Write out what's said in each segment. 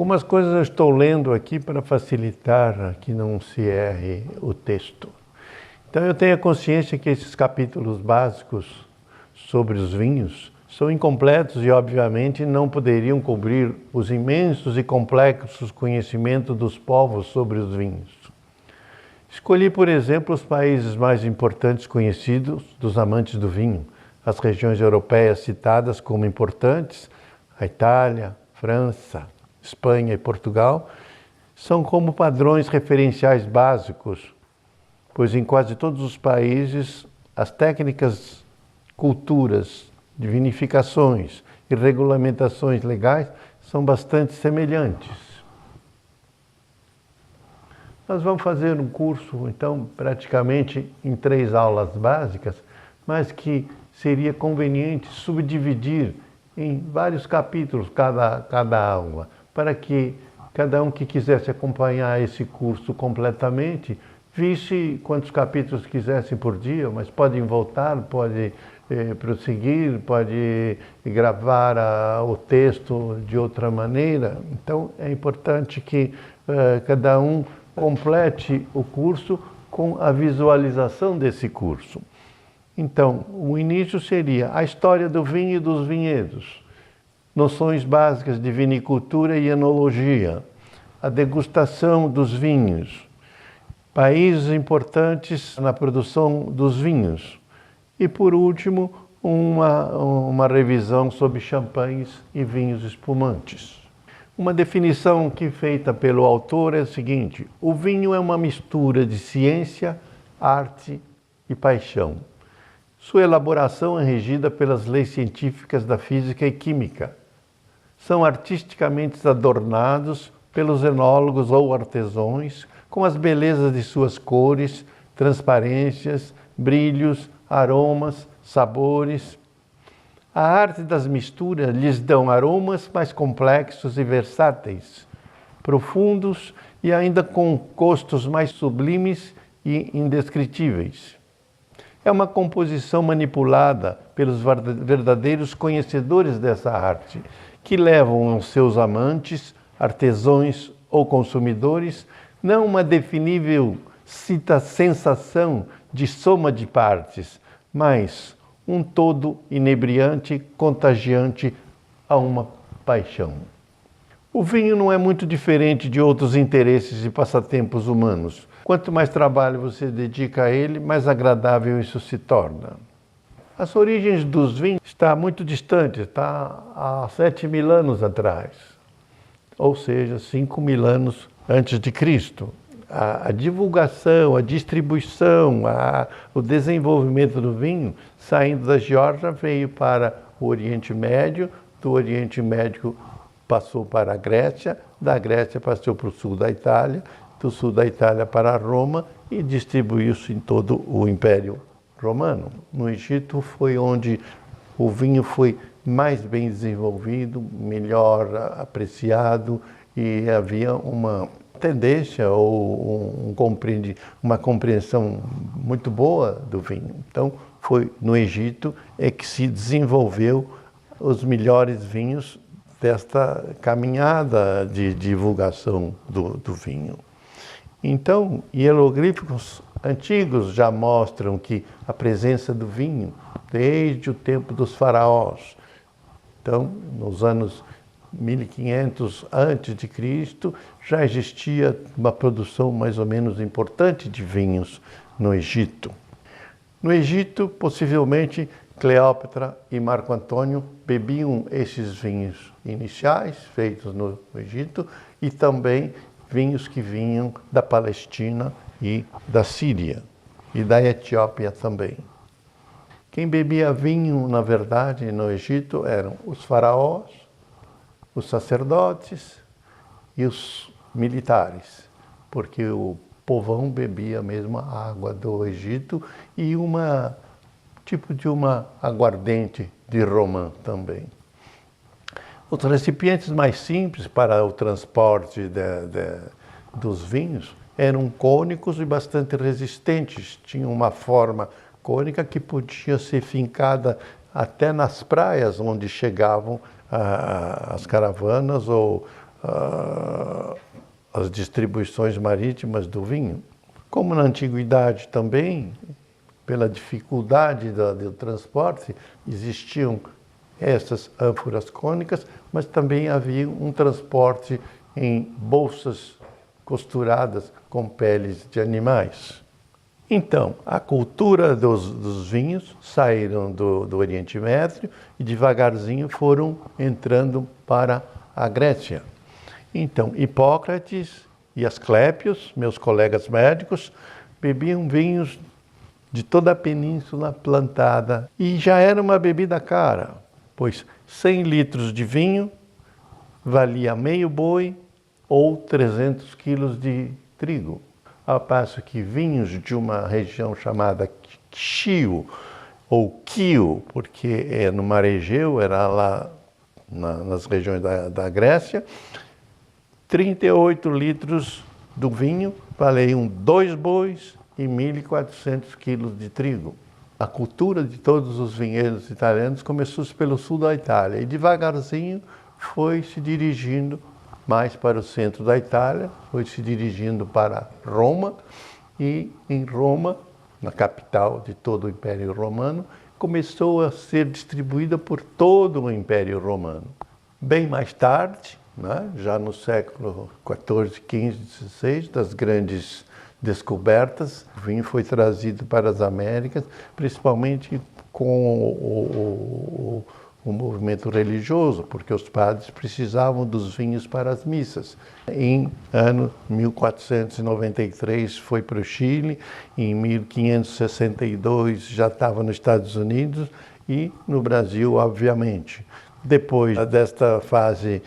Algumas coisas eu estou lendo aqui para facilitar que não se erre o texto. Então eu tenho a consciência que esses capítulos básicos sobre os vinhos são incompletos e, obviamente, não poderiam cobrir os imensos e complexos conhecimentos dos povos sobre os vinhos. Escolhi, por exemplo, os países mais importantes conhecidos dos amantes do vinho, as regiões europeias citadas como importantes, a Itália, França, Espanha e Portugal, são como padrões referenciais básicos, pois em quase todos os países as técnicas, culturas de vinificações e regulamentações legais são bastante semelhantes. Nós vamos fazer um curso, então, praticamente em 3 aulas básicas, mas que seria conveniente subdividir em vários capítulos cada aula, para que cada um que quisesse acompanhar esse curso completamente visse quantos capítulos quisessem por dia, mas podem voltar, pode prosseguir, pode gravar o texto de outra maneira. Então é importante que cada um complete o curso com a visualização desse curso. Então, o início seria a história do vinho e dos vinhedos, noções básicas de vinicultura e enologia, a degustação dos vinhos, países importantes na produção dos vinhos e, por último, uma revisão sobre champanhes e vinhos espumantes. Uma definição que feita pelo autor é a seguinte: o vinho é uma mistura de ciência, arte e paixão. Sua elaboração é regida pelas leis científicas da física e química. São artisticamente adornados pelos enólogos ou artesãos com as belezas de suas cores, transparências, brilhos, aromas, sabores. A arte das misturas lhes dão aromas mais complexos e versáteis, profundos e ainda com gostos mais sublimes e indescritíveis. É uma composição manipulada pelos verdadeiros conhecedores dessa arte, que levam aos seus amantes, artesãos ou consumidores, não uma definível sensação de soma de partes, mas um todo inebriante, contagiante a uma paixão. O vinho não é muito diferente de outros interesses e passatempos humanos. Quanto mais trabalho você dedica a ele, mais agradável isso se torna. As origens dos vinhos estão muito distantes, está há 7.000 anos atrás, ou seja, 5.000 anos antes de Cristo. A divulgação, a distribuição, o desenvolvimento do vinho, saindo da Geórgia, veio para o Oriente Médio, do Oriente Médio passou para a Grécia, da Grécia passou para o sul da Itália, do sul da Itália para Roma e distribuiu-se em todo o Império Romano. No Egito foi onde o vinho foi mais bem desenvolvido, melhor apreciado e havia uma tendência ou uma compreensão muito boa do vinho. Então foi no Egito que se desenvolveu os melhores vinhos desta caminhada de divulgação do vinho. Então, hieroglíficos antigos já mostram que a presença do vinho desde o tempo dos faraós. Então, nos anos 1500 a.C., já existia uma produção mais ou menos importante de vinhos no Egito. No Egito, possivelmente, Cleópatra e Marco Antônio bebiam esses vinhos iniciais, feitos no Egito, e também vinhos que vinham da Palestina e da Síria, e da Etiópia também. Quem bebia vinho, na verdade, no Egito eram os faraós, os sacerdotes e os militares, porque o povão bebia a mesma água do Egito e tipo de uma aguardente de romã também. Os recipientes mais simples para o transporte dos vinhos eram cônicos e bastante resistentes, tinham uma forma cônica que podia ser fincada até nas praias onde chegavam as caravanas ou as distribuições marítimas do vinho. Como na antiguidade também, pela dificuldade do transporte, existiam essas ânforas cônicas, mas também havia um transporte em bolsas costuradas com peles de animais. Então, a cultura dos vinhos saíram do Oriente Médio e devagarzinho foram entrando para a Grécia. Então, Hipócrates e Asclépios, meus colegas médicos, bebiam vinhos de toda a península plantada e já era uma bebida cara, pois 100 litros de vinho valia meio boi ou 300 quilos de trigo. Ao passo que vinhos de uma região chamada Chio, ou Quio, porque no Mar Egeu, era lá nas regiões da Grécia, 38 litros do vinho valiam 2 bois e 1.400 quilos de trigo. A cultura de todos os vinhedos italianos começou pelo sul da Itália e devagarzinho foi se dirigindo mais para o centro da Itália, foi se dirigindo para Roma e em Roma, na capital de todo o Império Romano, começou a ser distribuída por todo o Império Romano. Bem mais tarde, né, já no século XIV, XV, XVI, das grandes descobertas, o vinho foi trazido para as Américas, principalmente com o movimento religioso, porque os padres precisavam dos vinhos para as missas. Em ano 1493 foi para o Chile, em 1562 já estava nos Estados Unidos e no Brasil, obviamente. Depois desta fase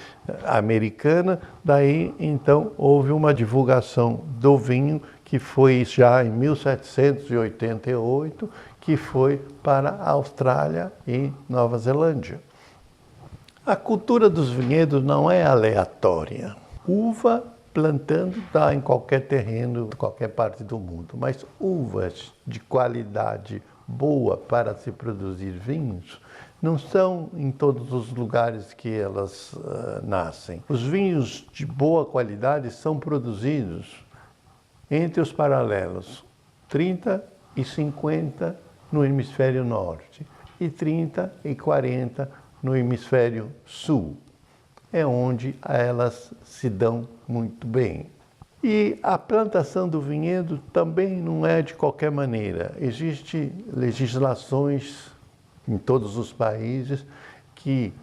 americana, daí então houve uma divulgação do vinho que foi já em 1788, que foi para a Austrália e Nova Zelândia. A cultura dos vinhedos não é aleatória. Uva plantando dá em qualquer terreno, em qualquer parte do mundo, mas uvas de qualidade boa para se produzir vinhos não são em todos os lugares que elas nascem. Os vinhos de boa qualidade são produzidos entre os paralelos 30 e 50 no hemisfério norte e 30 e 40 no hemisfério sul. É onde elas se dão muito bem. E a plantação do vinhedo também não é de qualquer maneira. Existem legislações em todos os países que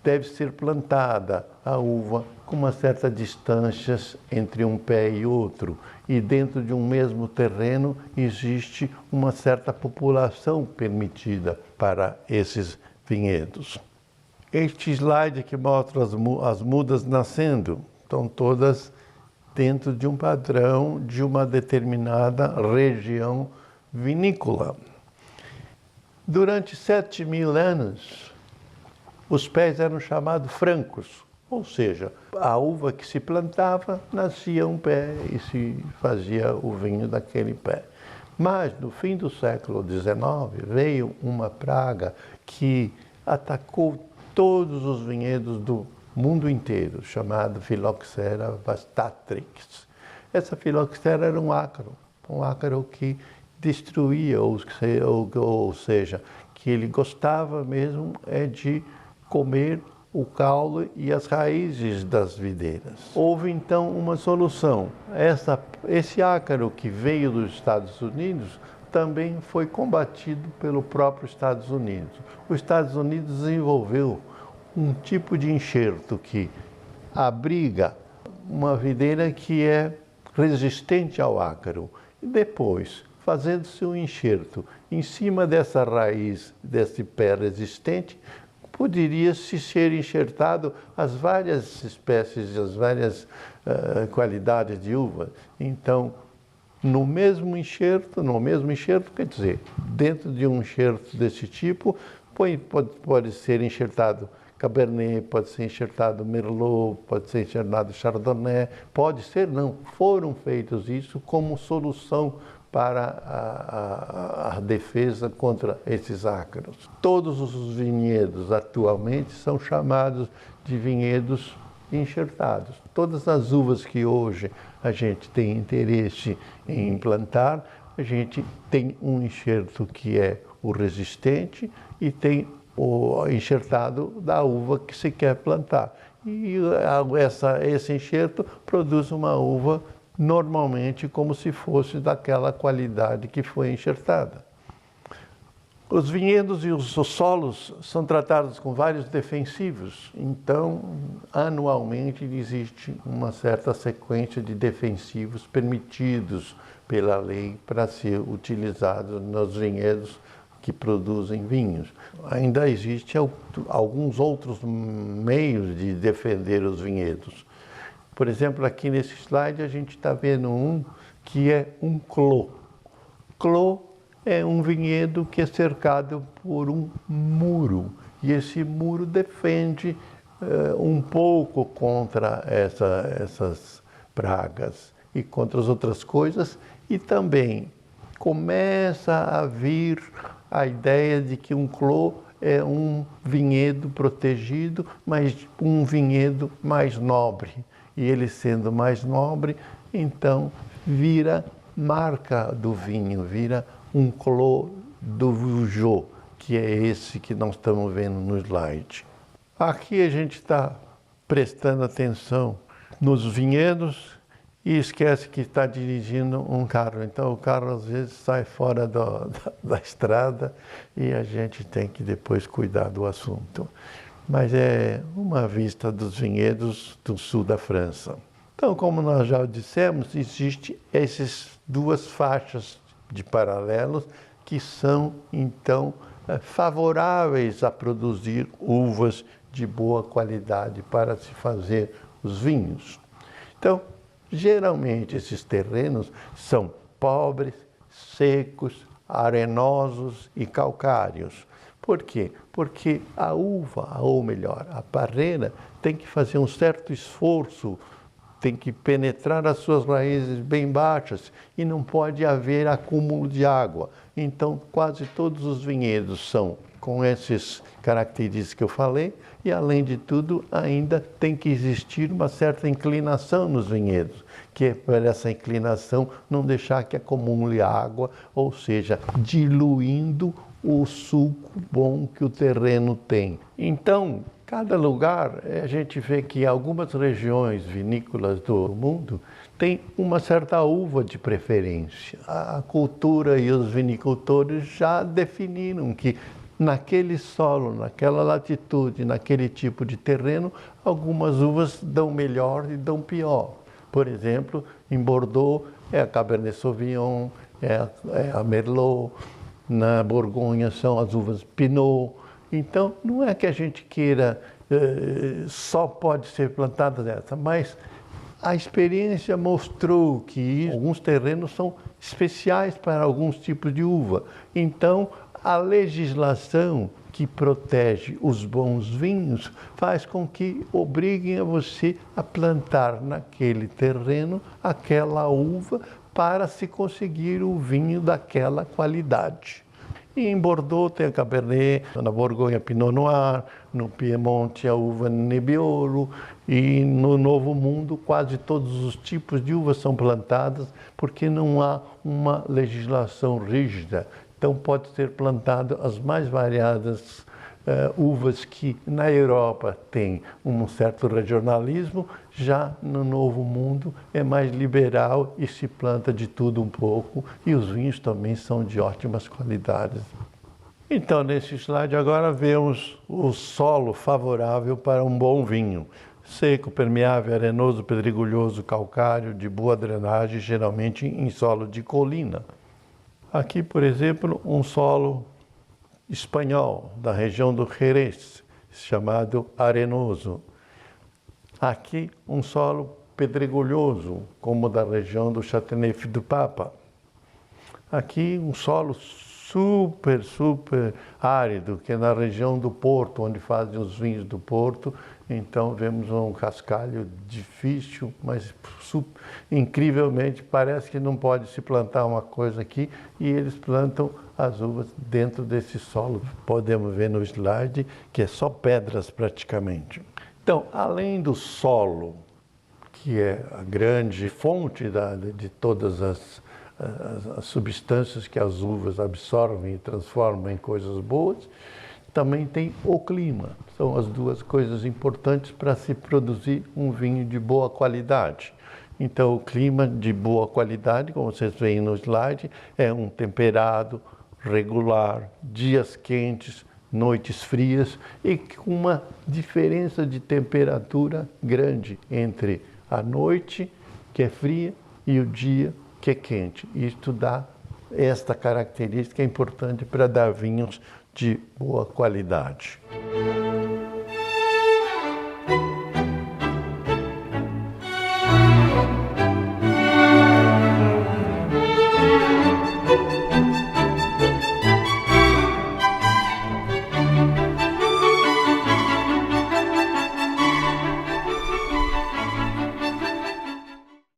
deve ser plantada a uva com uma certa distância entre um pé e outro. E dentro de um mesmo terreno existe uma certa população permitida para esses vinhedos. Este slide que mostra as mudas nascendo, estão todas dentro de um padrão de uma determinada região vinícola. Durante 7.000 anos, os pés eram chamados francos, ou seja, a uva que se plantava, nascia um pé e se fazia o vinho daquele pé. Mas no fim do século XIX veio uma praga que atacou todos os vinhedos do mundo inteiro, chamada Phylloxera vastatrix. Essa Phylloxera era um ácaro que destruía, ou seja, que ele gostava mesmo de comer o caule e as raízes das videiras. Houve então uma solução. Esse ácaro que veio dos Estados Unidos também foi combatido pelo próprio Estados Unidos. Os Estados Unidos desenvolveu um tipo de enxerto que abriga uma videira que é resistente ao ácaro. E depois, fazendo-se um enxerto em cima dessa raiz, desse pé resistente, poderia-se ser enxertado as várias espécies, as várias qualidades de uva. Então, no mesmo enxerto, quer dizer, dentro de um enxerto desse tipo, pode ser enxertado Cabernet, pode ser enxertado Merlot, pode ser enxertado Chardonnay, pode ser, não, foram feitos isso como solução para a defesa contra esses ácaros. Todos os vinhedos atualmente são chamados de vinhedos enxertados. Todas as uvas que hoje a gente tem interesse em plantar, a gente tem um enxerto que é o resistente e tem o enxertado da uva que se quer plantar. E esse enxerto produz uma uva normalmente como se fosse daquela qualidade que foi enxertada. Os vinhedos e os solos são tratados com vários defensivos, então anualmente existe uma certa sequência de defensivos permitidos pela lei para ser utilizados nos vinhedos que produzem vinhos. Ainda existem alguns outros meios de defender os vinhedos. Por exemplo, aqui nesse slide a gente está vendo um que é um clos. Clos é um vinhedo que é cercado por um muro, e esse muro defende um pouco contra essas pragas e contra as outras coisas, e também começa a vir a ideia de que um clos é um vinhedo protegido, mas um vinhedo mais nobre. E ele sendo mais nobre, então vira marca do vinho, vira um clos do Vougeot, que é esse que nós estamos vendo no slide. Aqui a gente está prestando atenção nos vinhedos e esquece que está dirigindo um carro. Então o carro às vezes sai fora da estrada e a gente tem que depois cuidar do assunto. Mas é uma vista dos vinhedos do sul da França. Então, como nós já dissemos, existem essas duas faixas de paralelos que são, então, favoráveis a produzir uvas de boa qualidade para se fazer os vinhos. Então, geralmente esses terrenos são pobres, secos, arenosos e calcários. Por quê? Porque a uva, ou melhor, a parreira, tem que fazer um certo esforço, tem que penetrar as suas raízes bem baixas e não pode haver acúmulo de água. Então, quase todos os vinhedos são com essas características que eu falei, e além de tudo, ainda tem que existir uma certa inclinação nos vinhedos, que é para essa inclinação não deixar que acumule água, ou seja, diluindo o suco bom que o terreno tem. Então, cada lugar, a gente vê que algumas regiões vinícolas do mundo têm uma certa uva de preferência. A cultura e os vinicultores já definiram que naquele solo, naquela latitude, naquele tipo de terreno, algumas uvas dão melhor e dão pior. Por exemplo, em Bordeaux é a Cabernet Sauvignon, é a Merlot. Na Borgonha são as uvas Pinot. Então, não é que a gente queira, só pode ser plantada dessa, mas a experiência mostrou que alguns terrenos são especiais para alguns tipos de uva. Então, a legislação que protege os bons vinhos faz com que obriguem a você a plantar naquele terreno aquela uva para se conseguir o vinho daquela qualidade. E em Bordeaux tem a Cabernet, na Borgonha Pinot Noir, no Piemonte a uva Nebbiolo, e no Novo Mundo quase todos os tipos de uvas são plantadas porque não há uma legislação rígida. Então pode ser plantado as mais variadas uvas que na Europa tem um certo regionalismo, já no Novo Mundo é mais liberal e se planta de tudo um pouco, e os vinhos também são de ótimas qualidades. Então, nesse slide agora vemos o solo favorável para um bom vinho. Seco, permeável, arenoso, pedregulhoso, calcário, de boa drenagem, geralmente em solo de colina. Aqui, por exemplo, um solo espanhol, da região do Jerez, chamado arenoso. Aqui, um solo pedregulhoso, como da região do Châteauneuf-du-Pape. Aqui, um solo super árido, que é na região do Porto, onde fazem os vinhos do Porto. Então, vemos um cascalho difícil, mas incrivelmente parece que não pode se plantar uma coisa aqui, e eles plantam as uvas dentro desse solo. Podemos ver no slide que é só pedras praticamente. Então, além do solo, que é a grande fonte de todas as substâncias que as uvas absorvem e transformam em coisas boas, também tem o clima. São as duas coisas importantes para se produzir um vinho de boa qualidade. Então, o clima de boa qualidade, como vocês veem no slide, é um temperado, regular, dias quentes, noites frias e com uma diferença de temperatura grande entre a noite, que é fria, e o dia, que é quente. Isto dá esta característica importante para dar vinhos de boa qualidade.